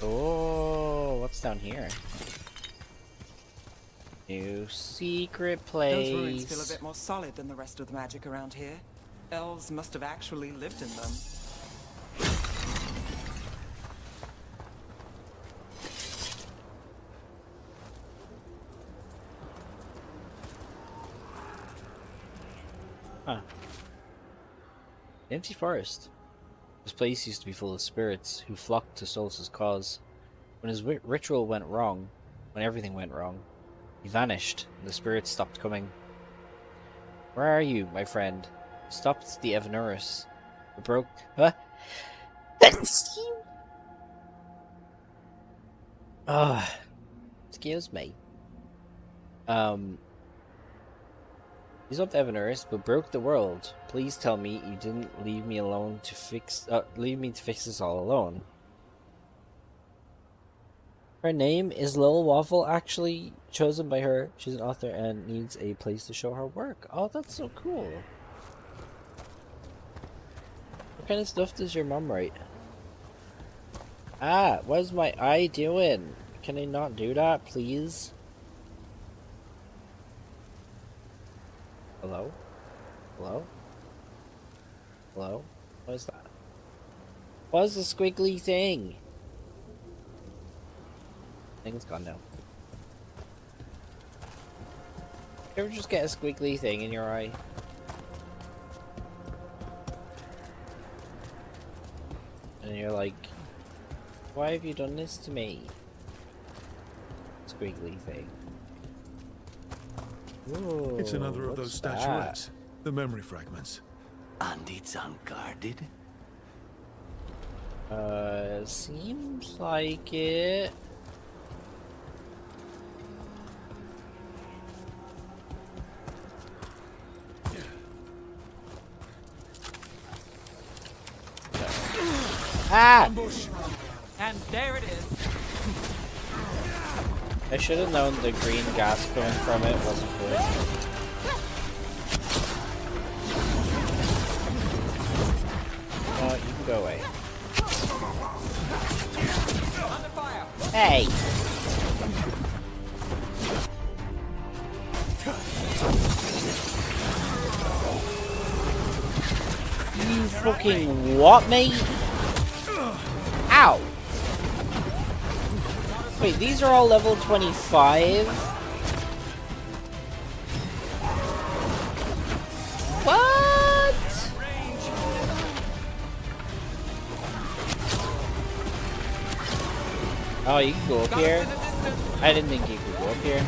Oh, what's down here? New secret place. Those ruins feel a bit more solid than the rest of the magic around here. Elves must have actually lived in them. Huh. Empty forest. This place used to be full of spirits who flocked to Solus' cause. When his ritual went wrong, when everything went wrong, he vanished, and the spirits stopped coming. Where are you, my friend? Stopped the Evanurus. The broke... Huh? Excuse me. He's up to heaven Earth, but broke the world. Please tell me you didn't leave me alone to fix. Leave me to fix this all alone. Her name is Lil Waffle, actually chosen by her. She's an author and needs a place to show her work. Oh, that's so cool. What kind of stuff does your mom write? Ah, what's my eye doing? Can I not do that, please? Hello? Hello? Hello? What is that? What is the squiggly thing? Thing's gone now. You ever just get a squiggly thing in your eye? And you're like, why have you done this to me? Squiggly thing. Ooh, It's another of those what's that? statuettes. The memory fragments. And it's unguarded? Seems like it. Ah! And there it is. I should have known the green gas coming from it wasn't good. You can go away. Under fire. Hey! You fucking what, mate? Ow! Wait, these are all level 25? What? Oh, you can go up here? I didn't think you could go up here.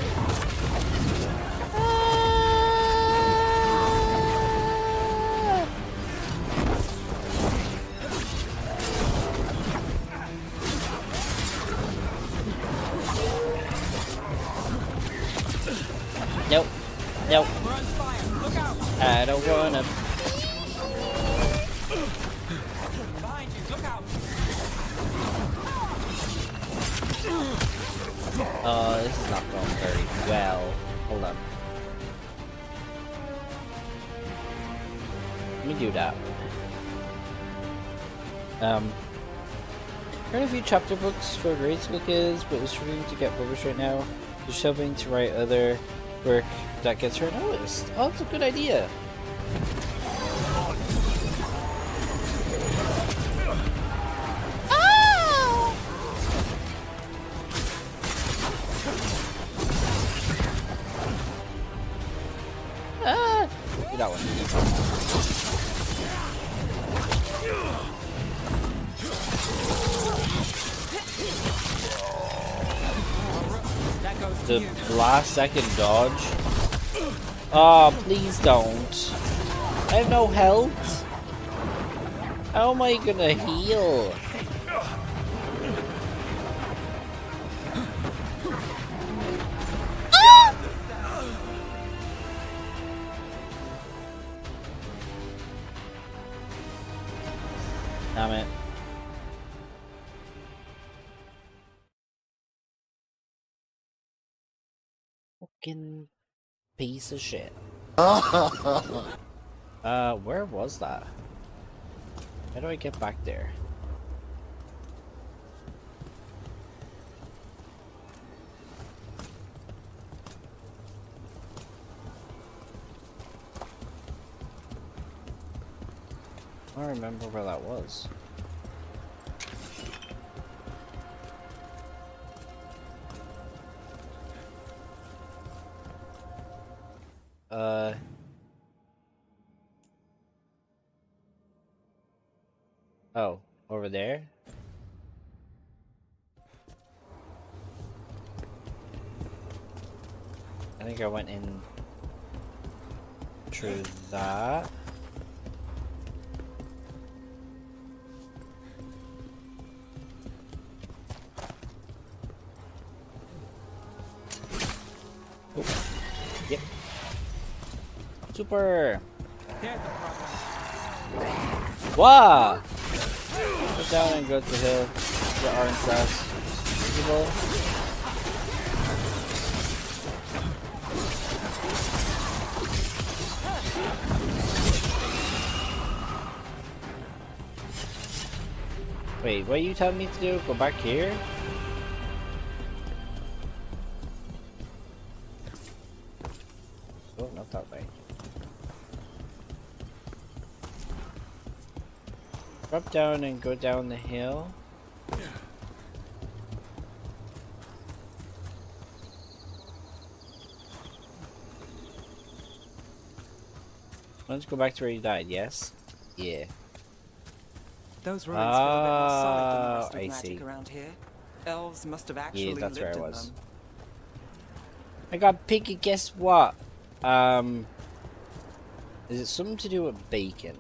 Nope. Nope. I don't wanna. Behind you, look out. Oh, this is not going very well. Hold on. Let me do that. Read a few chapter books for grade school kids, but it's struggling to get published right now. Just hoping to write other work that gets her noticed. Oh, that's a good idea. Do that one. The last second dodge. Oh, please don't. I have no health. How am I gonna heal? Damn it. Fucking piece of shit. Where was that? How do I get back there? I don't remember where that was. Oh, over there? I think I went in through that. Super. Here's the problem. Wow. Go down and go to the hill. The orange grass. Visible. Wait, what are you telling me to do? Go back here? Oh, not that way. Drop down and go down the hill. Let's go back to where you died, yes? Yeah. Those ruins feel a bit more solid than the rest of I magic see. around here. Elves must have actually Yeah, that's lived where I in was. them. I got picky, guess what? Is it something to do with bacon?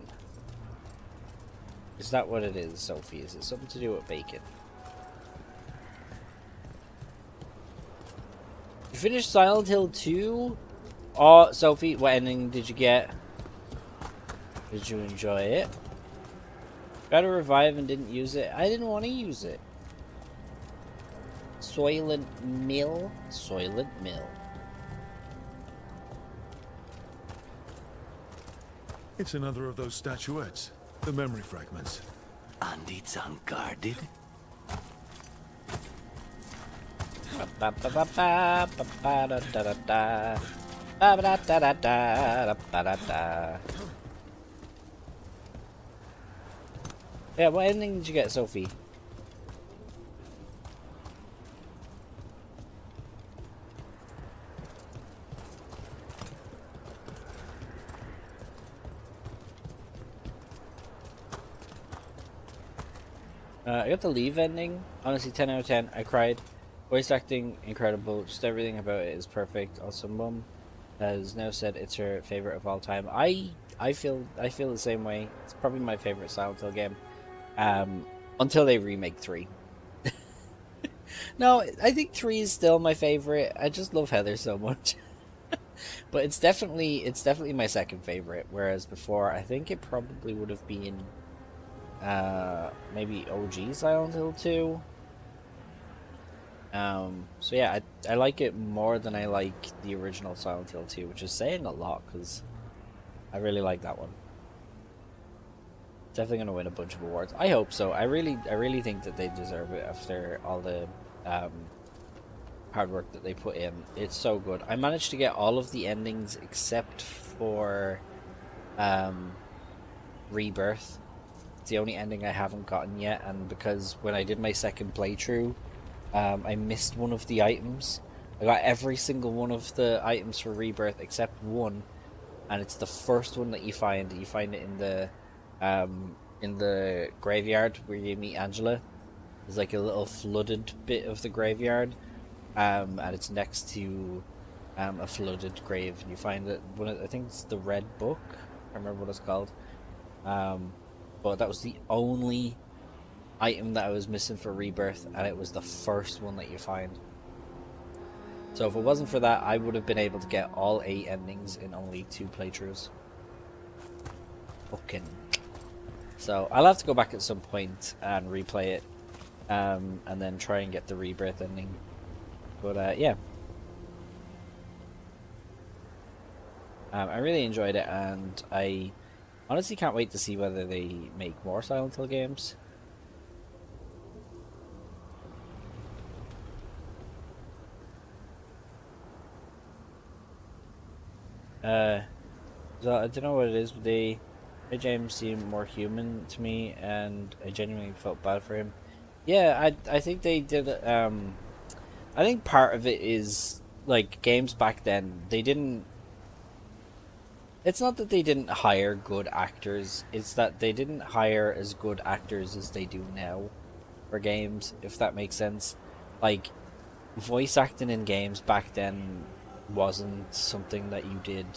Is that what it is, Sophie? Is it something to do with bacon? You finished Silent Hill 2? Oh, Sophie, what ending did you get? Did you enjoy it? Got a revive and didn't use it. I didn't want to use it. Soylent Mill? Soylent Mill. It's another of those statuettes. The memory fragments. And it's unguarded? Yeah, what ending did you get, Sophie? I got the Leave ending. Honestly, 10 out of 10. I cried. Voice acting, incredible. Just everything about it is perfect. Also, Mum has now said it's her favorite of all time. I feel the same way. It's probably my favorite Silent Hill game. Until they remake 3. No, I think 3 is still my favorite. I just love Heather so much. But it's definitely my second favorite. Whereas before, I think it probably would have been maybe OG Silent Hill 2. So yeah, I like it more than I like the original Silent Hill 2, which is saying a lot because I really like that one. Definitely gonna win a bunch of awards. I hope so. I really think that they deserve it after all the hard work that they put in. It's so good. I managed to get all of the endings except for Rebirth. It's the only ending I haven't gotten yet, and because when I did my second playthrough, I missed one of the items. I got every single one of the items for Rebirth except one, and it's the first one that you find. You find it in the graveyard where you meet Angela. There's like a little flooded bit of the graveyard, and it's next to a flooded grave, and you find it. I think it's the Red Book. I remember what it's called. But that was the only item that I was missing for Rebirth, and it was the first one that you find. So if it wasn't for that, I would have been able to get all 8 endings in only 2 playthroughs. Fucking. So I'll have to go back at some point and replay it, and then try and get the Rebirth ending. But yeah. I really enjoyed it, and I honestly can't wait to see whether they make more Silent Hill games. So I don't know what it is, but James seemed more human to me, and I genuinely felt bad for him. Yeah, I think they did. I think part of it is like games back then. They didn't. It's not that they didn't hire good actors. It's that they didn't hire as good actors as they do now for games. If that makes sense, like voice acting in games back then wasn't something that you did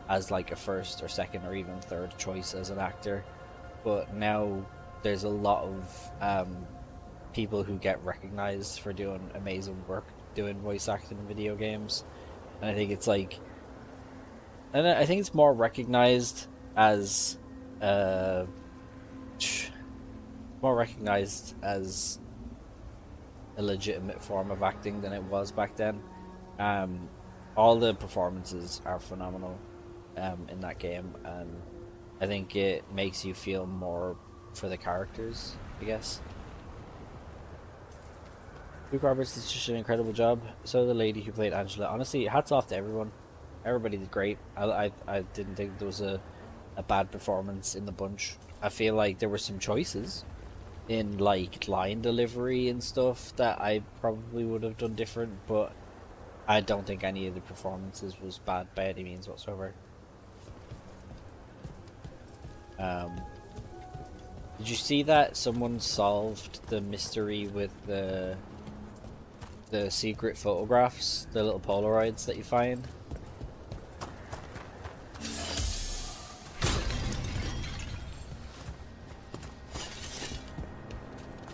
as like a first or second or even third choice as an actor, but now there's a lot of people who get recognized for doing amazing work doing voice acting in video games, and I think it's like and I think it's more recognized as more recognized as a legitimate form of acting than it was back then. All the performances are phenomenal in that game, and I think it makes you feel more for the characters, I guess. Luke Roberts did such an incredible job. So the lady who played Angela. Honestly, hats off to everyone. Everybody did great. I didn't think there was a bad performance in the bunch. I feel like there were some choices in like line delivery and stuff that I probably would have done different, but I don't think any of the performances was bad by any means whatsoever. Did you see that someone solved the mystery with the secret photographs, the little Polaroids that you find?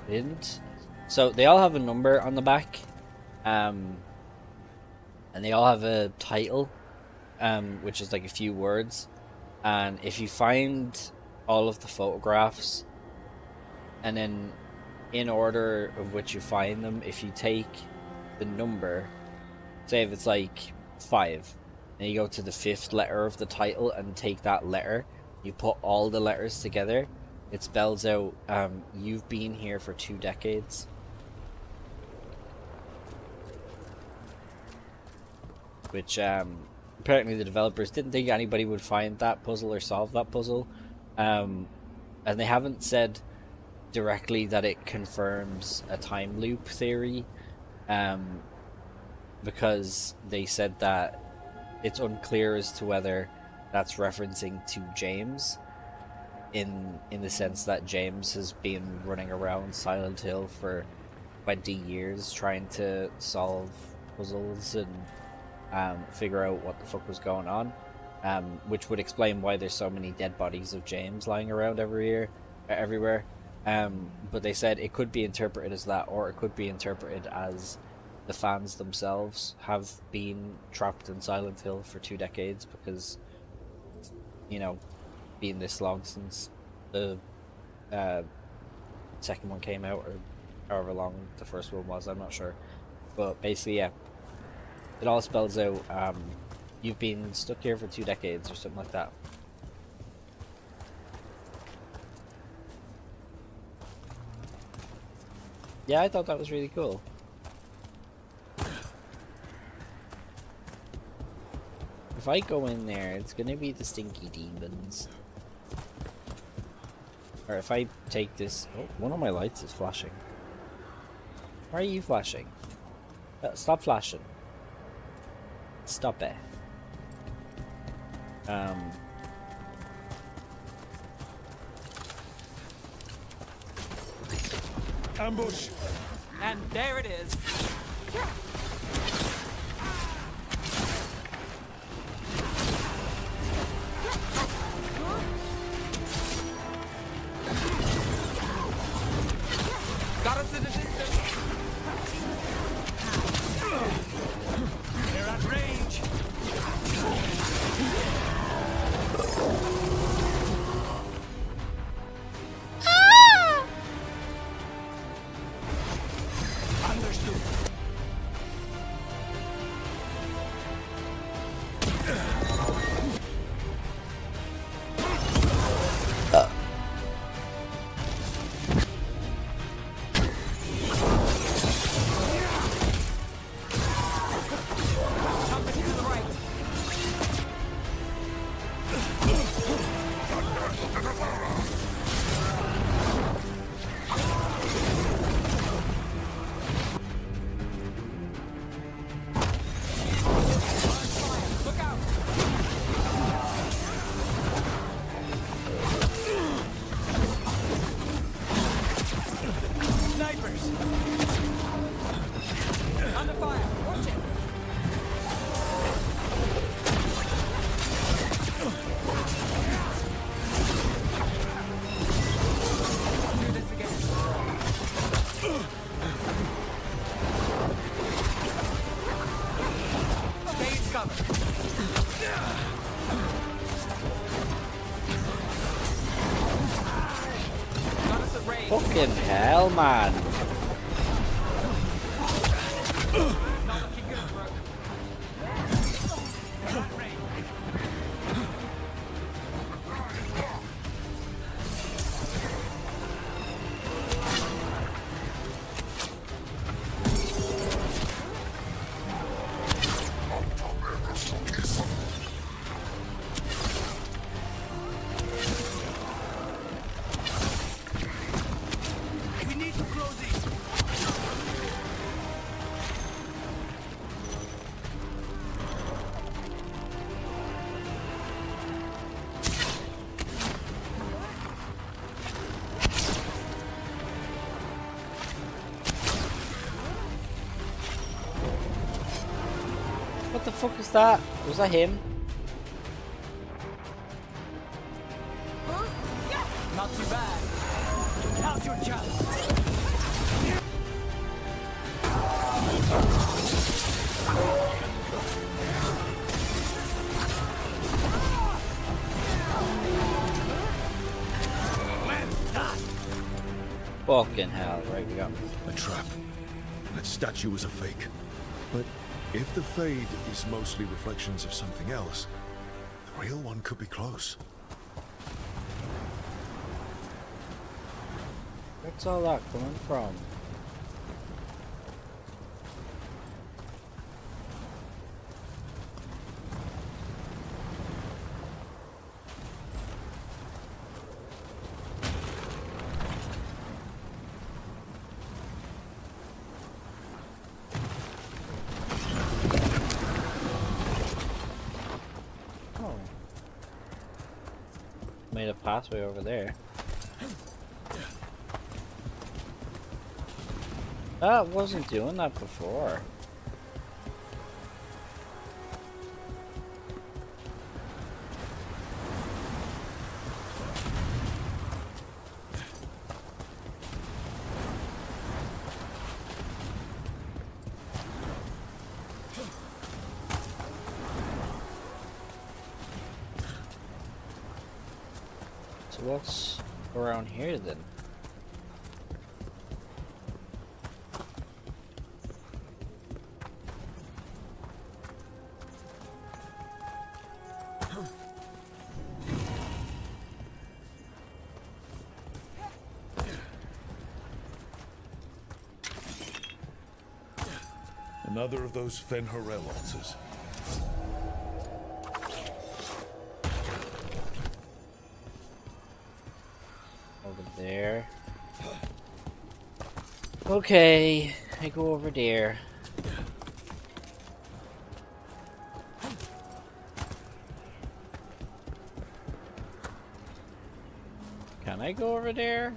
Didn't? So they all have a number on the back, and they all have a title, which is like a few words. And if you find all of the photographs, and then in order of which you find them, if you take the number, say if it's like 5, and you go to the 5th letter of the title and take that letter, you put all the letters together, it spells out, you've been here for 2 decades. Which, apparently the developers didn't think anybody would find that puzzle or solve that puzzle. And they haven't said directly that it confirms a time loop theory, because they said that it's unclear as to whether that's referencing to James, in the sense that James has been running around Silent Hill for 20 years trying to solve puzzles and figure out what the fuck was going on, which would explain why there's so many dead bodies of James lying around everywhere. But they said it could be interpreted as that, or it could be interpreted as the fans themselves have been trapped in Silent Hill for 2 decades, because, you know, being this long since the second one came out, or however long the first one was, I'm not sure. But basically, yeah, it all spells out, you've been stuck here for 2 decades, or something like that. Yeah, I thought that was really cool. If I go in there, it's gonna be the stinky demons. Or if I take this... Oh, one of my lights is flashing. Why are you flashing? Stop flashing. Stop it. Ambush! And there it is. Got us in the distance. They're at range! Understood. Fucking hell, man. What the fuck is that? Was that him? Not too bad. Now's your chance. Fucking hell, right, we got A trap. That statue was a fake. But if the fade is mostly reflections of something else, the real one could be close. Where's all that coming from? Oh. Made a pathway over there. That wasn't doing that before. So what's around here then? Another of those Fen'Harel altars. Over there. Okay, I go over there. Can I go over there?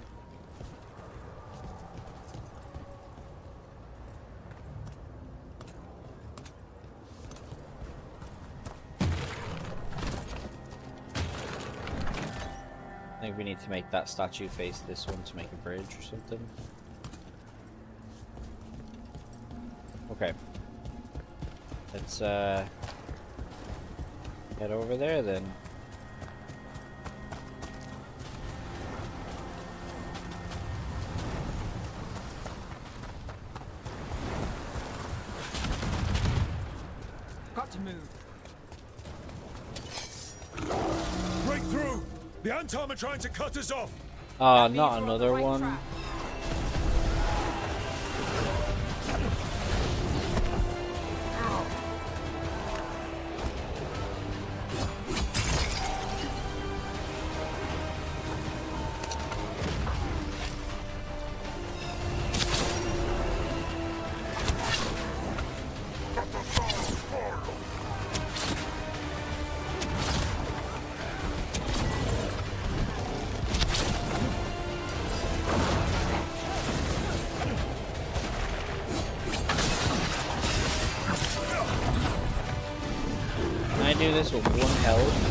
I think we need to make that statue face this one to make a bridge or something. Okay. Let's head over there then. Got to move. Break through! The Antom are trying to cut us off! Oh, That means not we're on the another right one. track. Can I do this with one health?